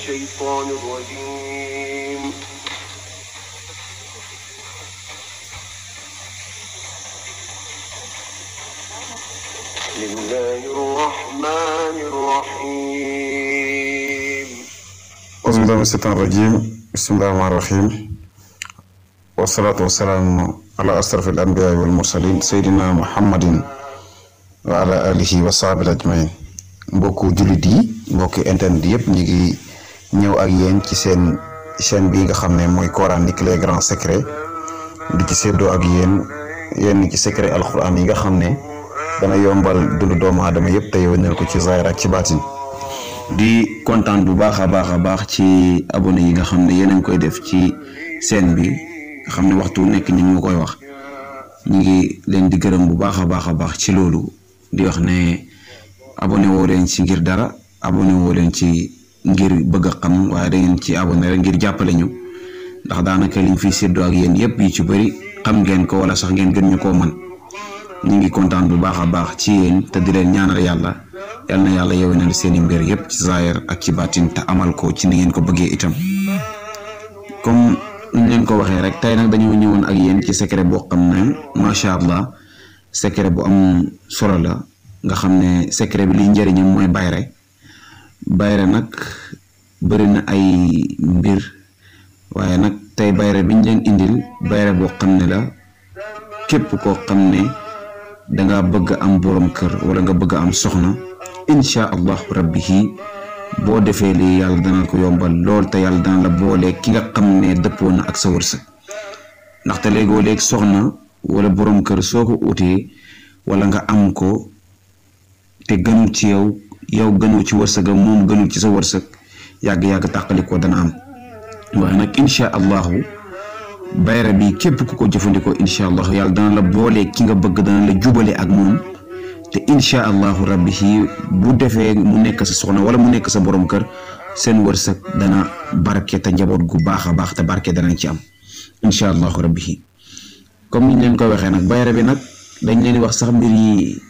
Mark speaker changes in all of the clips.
Speaker 1: الشيطان الرجيم بسم الله الرحمن الرحيم
Speaker 2: أعوذ بالله من الشيطان الرجيم بسم الله الرحمن الرحيم والصلاة والسلام على أشرف الأنبياء والمرسلين سيدنا محمد وعلى آله وصحبه أجمعين mbokku jullit yi mbokki internet yëpp ñu ngi ñëw ak yéen ci seen chaîne bi nga xam ne mooy coranique les grands secrets di ci séddoo ak yéen ci secret alquran yi nga xam ne dana yombal dundu doomu aadama yëpp te yónneel ko ci zaahir ak ci baatin di kontaan bu baax a baax ci abonné yi nga xam ne yéen a ngi koy def ci chaîne bi nga xam ne waxtu nekk ñu ngi koy wax ñu ngi leen di gërëm bu baax a baax ci loolu di wax ne abonné woo leen ci ngir dara abonné woo leen ci ngir bëgg a xam waaye da ngeen ci abonné rek ngir jàppale ñu ndax daanaka liñ fiy séddoo ak yéen yëpp yi ci bëri xam ngeen ko wala sax ngeen gën ñu koo man ñu ngi kontaan bu baax a baax ci yéen te di leen ñaanal yàlla yal na yàlla yewenal seeni mbir yëpp ci zaahir ak ci baatin te amal ko ci ni ngeen ko bëggee itam comme ñu leen ko waxee rek tey nag dañoo ñëwoon ak yéen ci secret boo xam ne macha allah secret bu am solo la nga xam ne secret bi liy njëriñam mooy bayre nag bëri na ay mbir waaye nag tey bayre biñ leen indil bayre boo xam ne la képp koo xam ne danga bëgg am borom kër wala nga bëgg am soxna insha allahu rabbihi boo defee lii yàlla dana ko yombal lool te yàlla dana la boole ki nga xam ne dëppoo na ak sa wërsëg ndaxte léegoo léeg soxna wala borom kër soo ko utee wala nga am ko te gënul ci yow gënul ci wërsëgam moom gënul ci sa wërsëg yàgg-yàgg tàqalikoo dana am waaye nag insha allahu bayra bi képp ku ko jëfandikoo insha allahu yàlla dana la boole ki nga bëgg dana la jubale ak moom te insha allahu rabbihi bu defee mu nekk sa soxna wala mu nekk sa borom kër seen wërsëg dana barke te njaboot gu baax a baax te barke danañ ci am insha allahu rabbihi comme niñ leen ko waxee nag bayra bi nag dañ leen di wax sax mbir yi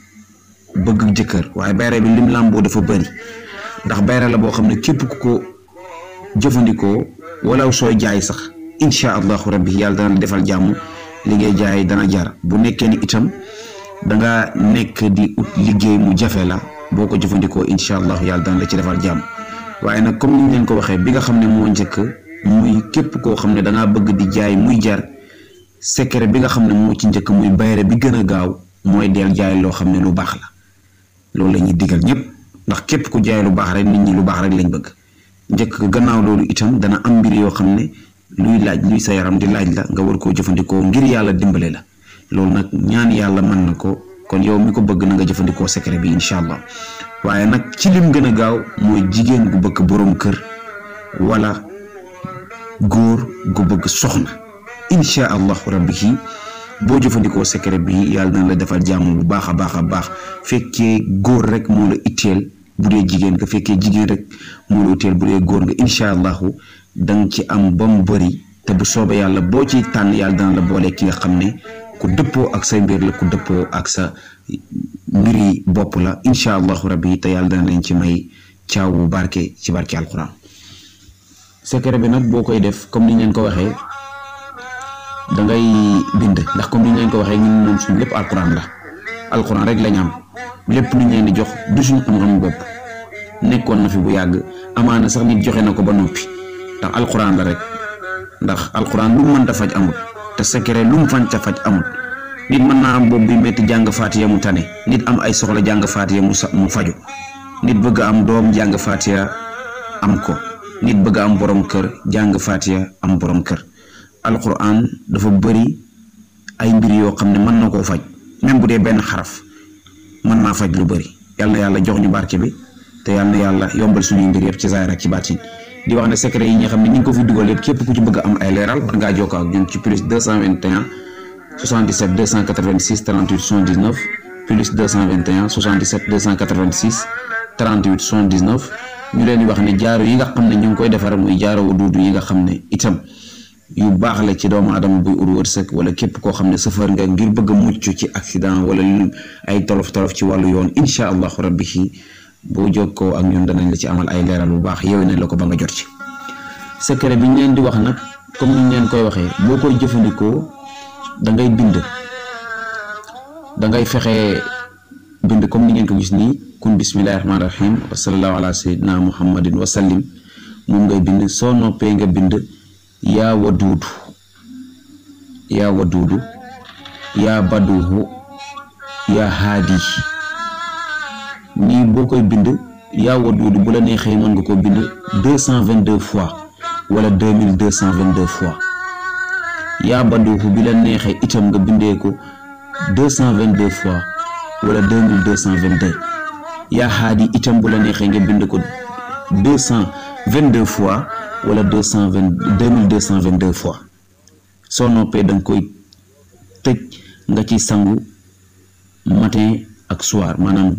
Speaker 2: bëgg jëkkër waaye bayra bi lim làmboo dafa bëri ndax bayra la boo xam ne képp ku ko jëfandikoo wala sooy jaay sax insha allahu rabbi yàlla dana la defal jàmm liggéey jaay dana jar bu nekkee ni itam danga nekk di ut liggéey mu jafe la boo ko jëfandikoo insha allahu yàlla dana la ci defal jàmm waaye nag comme niñ leen ko waxee bi nga xam ne moo njëkk muy képp koo xam ne dangaa bëgg di jaay muy jar secret bi nga xam ne moo ci njëkk muy bayra bi gën a gaaw mooy deel jaay loo xam ne lu baax la loolu la ñuy digal ñëpp ndax képp ku jaay lu baax rek nit ñi lu baax rek lañ bëgg njëkk gannaaw loolu itam dana am mbir yoo xam ne luy sa yaram di laaj la nga war koo jëfandikoo ngir yàlla dimbale la loolu nag ñaan yàlla mën na ko kon yow mi ko bëgg na nga jëfandikoo secret bi incha allah waaye nag ci lim gën a gaaw mooy jigéen gu bëgg borom kër wala góor gu bëgg soxna incha allahu rabbihi boo jëfandikoo secret bi yàlla na la defal jàmm bu baax a baax fekkee góor rek moo la itteel bu dee jigéen nga fekkee jigéen rek moo la itteel bu dee góor nga incha allahu danga ci am ba mu bëri te bu soobee yàlla boo ciy tànn yàlla dana la boole ki nga xam ne ku dëppoo ak say mbir la ku dëppoo ak sa mbiri bopp la incha allahu rabbi te yàlla dana leen ci may caaw bu barke ci barke alquran secret bi nag boo koy def comme ni ñu leen ko waxee dangay bind ndax comme ni ñu leen ko waxee ñun moom suñu lépp alquran la alquran rek lañ am lépp lu ñu leen di jox du suñu xam-xam bopp nekkoon na fi bu yàgg amaana sax nit joxe na ko ba noppi ndax alquran la rek ndax alquran lu mu mën ta faj amul te secret lu mu fañ ta faj amul nit mën naa am boobu bi metti jàng faatiya mu tane nit am ay soxla jàng faatiya mu faju nit bëgg am doom jàng faatiya am ko nit bëgg am borom kër jàng faatiya am borom kër alquran dafa bëri ay mbir yoo xam ne mën na koo faj même bu dee benn xaraf mën naa faj lu bëri yal na yàlla jox ñu barke bi te yal na yàlla yombal suñuy mbir yëpp ci zaahir ak ci baatin di wax ne secret yi nga xam ne ñu ngi ko fi dugal yëpp képp ku ci bëgg am ay leeral war ngaa jokkoo ak ñun ci plus 221 77 286 38 79 plus 221 77 286 38 79 ñu leen di wax ne jaaro yi nga xam ne ñu ngi koy defar muy jaaro duudu yi nga xam ne itam yu baax la ci doomu aadama buy ut wërsëg wala képp koo xam ne safar nga ngir bëgg a mucc ci accident wala ay tolof ci wàllu yoon incha allahu rabbi
Speaker 3: boo jokkoo ak ñun danañ la ci amal ay leeral bu baax yow ne la ko ba nga jot ci. secret bi ñu leen di wax nag comme ni ñu leen koy waxee boo koy jëfandikoo da ngay bind da ngay fexe bind comme ni ngeen ko gis nii kun bismillahi rahmaani rahim wa sallallahu ala sayyidina muhammadin wa sallim moom ngay bind soo noppee nga bind yaa waduudu yaa baduuhu yaa haadi nii boo koy bind yaa waduudu bu la neexee mën nga ko bind 222 fois wala 2222 fois yaa baduuhu bi la neexee itam nga bindee ko 222 fois wala 2222 yaa haadi itam bu la neexee nga bind ko 222 fois wala 2222 fois soo noppee danga koy tëj nga ci sangu matin ak soir maanaam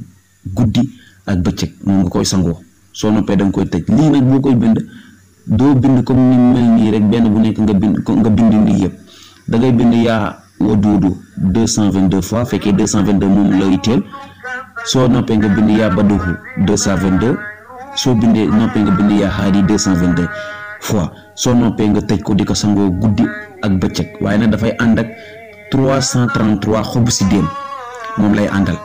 Speaker 3: guddi ak bëccëg moom nga koy sangoo soo noppee danga koy tëj lii nag boo koy bind doo bind comme ni mel nii rek benn bu nekk nga bind lii yëpp da ngay bind yaa waduudu 222 fois fekkee 222 moom la itteel soo noppee nga bind yaa baduhu 222 soo bindee noppee nga bind yaa haadi 222 fois soo noppee nga tëj ko di ko sangoo guddi ak bëccëg waaye nag dafay ànd ak 333 xobu si déem moom lay àndal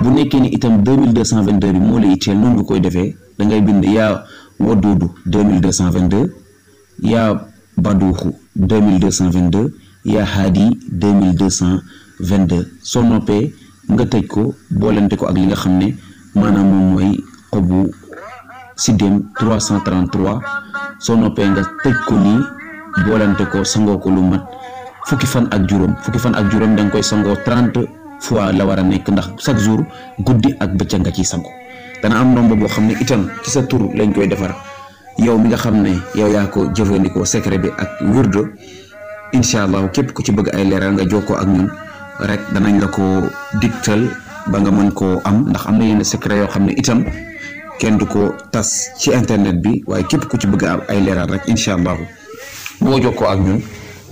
Speaker 3: bu nekkee ni itam 2222 bi moo la itteel noonu nga koy defee da ngay bind yaa waduudu 2222 yaa baduhu 2222 yaa haadi 2222 soo noppee nga tëj ko boolente ko ak li nga xam ne maanaam moom mooy xobu siddéem 333 soo noppee nga tëj ko nii boolente ko sangoo ko lu mat fukki fan ak juróom da nga koy sangoo 30 fois la war a nekk ndax chaque jour guddi ak bëccëg nga ciy sango dana am nombre boo xam ne itam ci sa tur lañ koy defar yow mi nga xam ne yow yaa ko jëfandikoo secret bi ak wirdo incha allah képp ku ci bëgg ay leeral nga jokkoo ak ñun rek danañ la ko digtal ba nga mën koo am ndax am na yenn secret yoo xam ne itam kenn du ko tas ci internet bi waaye képp ku ci bëgg am ay leeral rek incha allah boo jokkoo ak ñun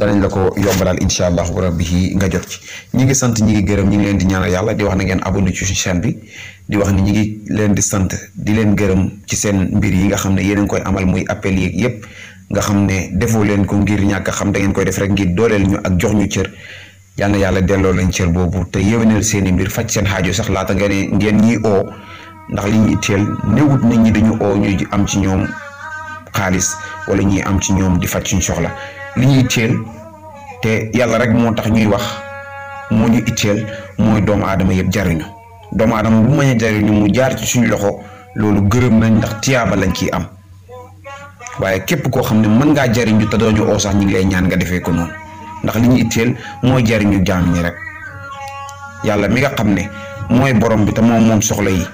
Speaker 3: danañ la ko yombalal incha allah rabbi nga jot ci. ñi ngi sant ñi ngi gërëm ñi ngi leen di ñaanal yàlla di wax na ngeen abonné ci chaîne bi di wax ni ñi ngi leen di sant di leen gërëm ci seen mbir yi nga xam ne yéen a ngi koy amal muy appel yi yëpp nga xam ne defoo leen ko ngir ñàkk a xam da ngeen koy def rek ngir dooleel ñu ak jox ñu cër yal na yàlla delloo lañ cër boobu te yéwénal seen i mbir faj seen xaajo sax laata ngeen ñiy oo ndax li ñuy itteel néewut nit ñi dañu oo ñuy am ci ñoom xaalis wala ñuy am ci ñoom di faj suñ soxla li ñuy itteel te yàlla rek moo tax ñuy wax moo ñu itteel mooy doomu aadama yëpp jariñu doomu aadama bu mañ a jariñu mu jaar ci suñu loxo loolu gërëm nañ ndax tiyaaba lañ ciy am waaye képp koo xam ne mën ngaa jariñu te doo ñu oo sax ñu ngi lay ñaan nga defee ko noonu ndax li ñu itteel mooy jariñu jaam ñi rek yàlla mi nga xam ne mooy borom bi te moom soxla yi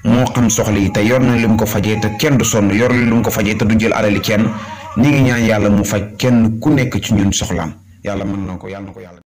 Speaker 3: moo xam soxla yi te yor na lu mu ko fajee te kenn du sonn yor na lu mu ko fajee te du jël alali kenn ni ngi ñaan yàlla mu faj kenn ku nekk ci ñun soxlaam yàlla mën na ko yàlla na ko yàlla